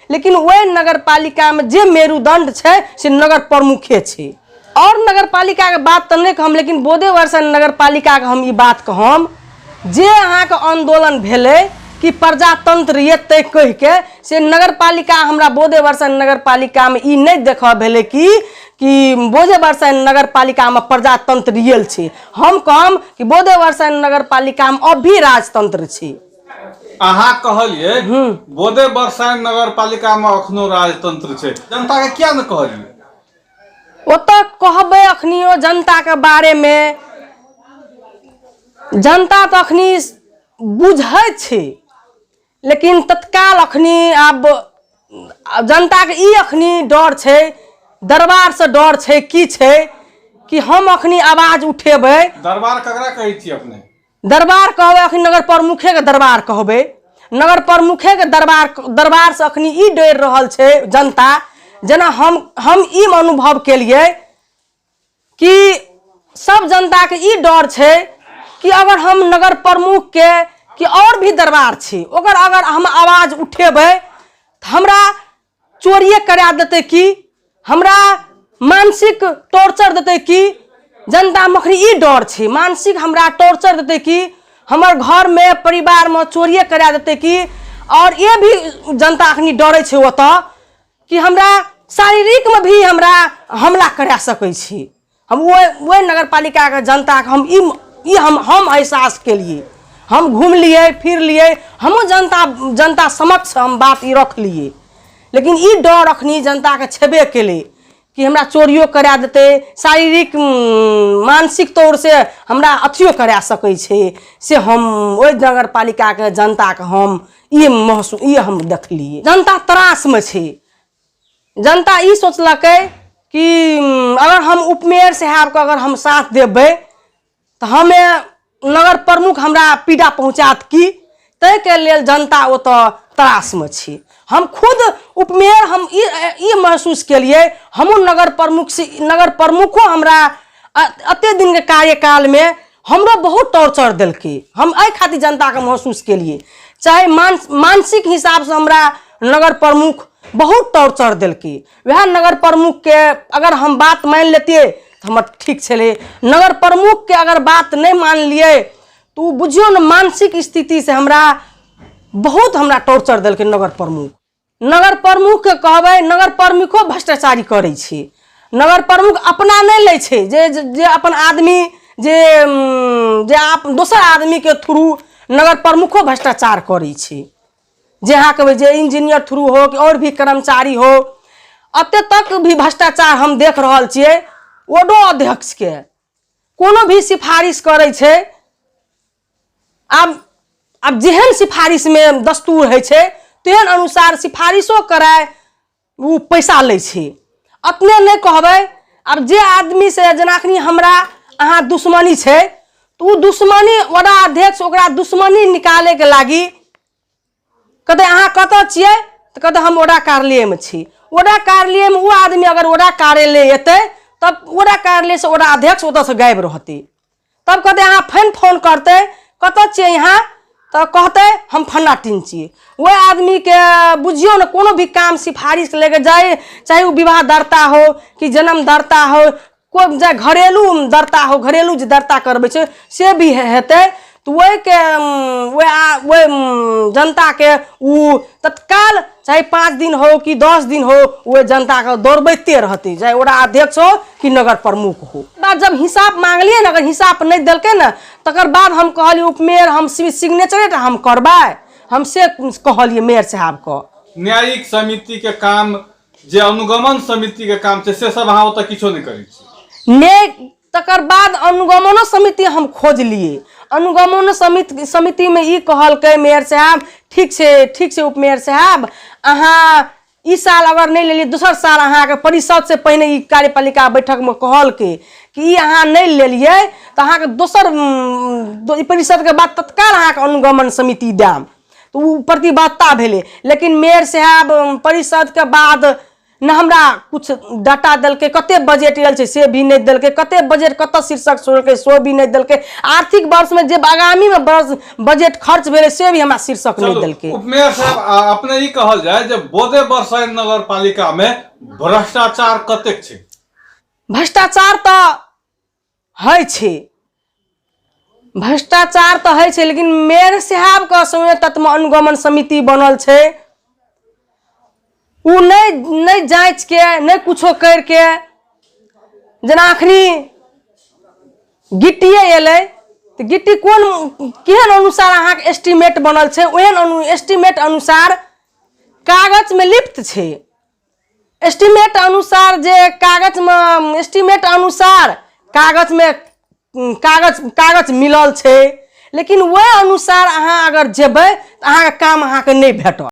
लेकिन वही नगर पालिका में जे मेरुदंड है से नगर प्रमुखे छे। और नगर पालिका के बात तो नहीं कहम, लेकिन बोधे वर्षा नगर पालिका के हम ई बात कहम जे अहाँ के आंदोलन भेले कि प्रजातंत्र ये तय कह के से नगर पालिका हमरा बोधे वर्षा नगर पालिका में ई नहीं देखा भेले कि बोधे वर्षा नगर पालिका में प्रजातंत्र रियल छे। हम कहम कि बोधे वर्षा नगर पालिका में अब भी राजतंत्र छे। अहाँ कहलिए बोधे वर्षा नगर पालिका में अखनो राजतंत्र छे, जनता के क्या न कहलिए? वो तो कहबे अखनियो जनता के बारे में, जनता तो अखनी बुझे छे, लेकिन तत्काल अखनी अब जनता के ई अखनी डर छे, दरबार से डर छे की छे कि हम अखनी आवाज उठेबे। दरबार ककरा कहै छी अपने? दरबार कहबे अखनी नगर प्रमुखे के दरबार कहबे। नगर प्रमुखे के दरबार से अखनी ई डर रहल छे जनता। जना हम ई अनुभव के लिए कि सब जनता के ई डर छे कि अगर हम नगर प्रमुख के कि और भी दरबार छे ओकर अगर हम आवाज उठेबे तो हमरा चोरिए करा देते कि हमरा मानसिक टॉर्चर देते कि जनता में अखनी ई डर छे, मानसिक हमरा टॉर्चर देते कि हमर घर में परिवार में चोरिए करा देते कि। और ये भी जनता अखनी डरे छे ओतऽ कि हमरा शारीरिक में भी हमरा हमला करा सकै छी। हम वो नगर पालिका के जनता के हम एहसास के लिए हम घूम लिए फिर लिए, हमो जनता समक्ष हम बात ई रख लिए। लेकिन ई डर अखनी जनता के छेबे केले कि हमरा चोरियो करा देते, शारीरिक मानसिक तौर से हमरा अथियो करा सकै छे से हम ओइ नगर पालिका के जनता के हम ई हम देखलिए। जनता त्रास में छे। जनता ई सोचलकै कि अगर हम उपमेयर साहब के अगर हम साथ देबै तो हमें नगर प्रमुख हमरा पीड़ा पहुँचात की, तय के लेल जनता ओतऽ त्रास में छे। हम खुद उपमेयर हम ई महसूस के लिए हमू नगर प्रमुखो हमरा अते दिन के कार्यकाल में हमरो बहुत टॉर्चर दिलके। हम एहि खातिर जनता के महसूस के लिए चाहे मानसिक हिसाब से हमरा नगर प्रमुख बहुत टॉर्चर दिलके। वह नगर प्रमुख के अगर हम बात मान लेते तो हम ठीक छे। नगर प्रमुख के अगर बात नहीं मान लिए तो बुझियो न मानसिक स्थिति से हमरा बहुत टॉर्चर दिलके नगर प्रमुख। नगर प्रमुख के कहबे नगर प्रमुखो भ्रष्टाचारी करे छे। नगर प्रमुख अपना नहीं ले छे जे अपन आदमी जे आप दोसर आदमी के थ्रू नगर प्रमुखो भ्रष्टाचार करे छे। जे हाँ कहबे जे इंजीनियर थ्रू हो कि और भी कर्मचारी हो, अते तक भी भ्रष्टाचार हम देख रहल छिए। वार्डो अध्यक्ष के कोनो भी सिफारिश करे छे, अब जेहन सिफारिश में दस्तूर है छे तेहन अनुसार सिफारिशो कराए वो पैसा ले छे। अपने नहीं कहबे अब जे आदमी से जेनाखनी हमरा अहाँ दुश्मनी छे तो वो दुश्मनी वार्ड अध्यक्ष ओकरा दुश्मनी निकाले के लागी कहते अहाँ कतऽ छिए तो कहते हम वार्ड कार्यालय में छी। वार्ड कार्यालय में वो आदमी अगर वार्ड कार्यालय एते तब वार्ड कार्यालय से वार्ड अध्यक्ष ओतऽ से गायब रहते। तब कहते अहाँ फोन करते कतऽ छिए यहाँ तो कहते हम फन्ना टीन छिए। वह आदमी के बुझियो न कोनो भी काम सिफारिश लेके जाए, चाहे वो विवाह दर्ता हो कि जन्म दर्ता हो, कोई जाए घरेलू दर्ता हो, घरेलू जे दर्ता करबे छे से भी हेते तो वह जनता के वो तत्काल चाहे 5 दिन हो कि 10 दिन हो वह जनता के दौड़बते रहते, चाहे वार्ड अध्यक्ष हो कि नगर प्रमुख हो। बाद जब हिसाब मांगलिए ना, अगर हिसाब नहीं दिलके ना तकर बाद हम कहलिए उपमेयर हम सिग्नेचर हम करबाए, हम से कहलिए मेयर साहब को। न्यायिक समिति के काम जे अनुगमन समिति के काम छे से सब अहाँ ओतऽ किछो नहीं करै छी ने। तकर बाद अनुगमन समिति हम खोज लिए। अनुगमन समिति में ई कहलकै मेयर साहब ठीक से उपमेयर साहब अहाँ ई साल अगर नहीं लेलिए दोसर साल अहाँ के परिषद से पहले ई कार्यपालिका बैठक में कहलकै कि अहाँ नहीं लेलिए तो अहाँ के दोसर परिषद के बाद तत्काल अहाँ के अनुगमन समिति देम तो वो प्रतिबद्धता भेले। लेकिन मेयर साहब परिषद के बाद न हमरा कुछ डाटा देलकै, कते बजट आयल छै से भी नहीं देलकै, कते बजट कत शीर्षक छोड़लकै सो भी नहीं देलकै, आर्थिक वर्ष में जे आगामी में बजट खर्च भेलै से भी हमरा शीर्षक नहीं देलकै। उपमेयर साहब अपने ई कहल जाए जे बोधे बरसाइन नगर पालिका में भ्रष्टाचार कतेक छै? भ्रष्टाचार तो है छे, भ्रष्टाचार तो है छे, लेकिन मेयर साहब का समय तत्व अनुगमन समिति बनल छे, उ नहीं जांच के नहीं कुछो करके, जना अखनी गिट्टिए एलै तो गिट्टी कोन केहन अनुसार अहाँ के एस्टीमेट बनल छे, ओहन एस्टीमेट अनुसार कागज में लिप्त छे, एस्टीमेट अनुसार जे कागज में एस्टीमेट अनुसार कागज में कागज मिलल छे, लेकिन वह अनुसार अहाँ अगर जेबै तो अहाँ के काम अहाँ के नहीं भेटत।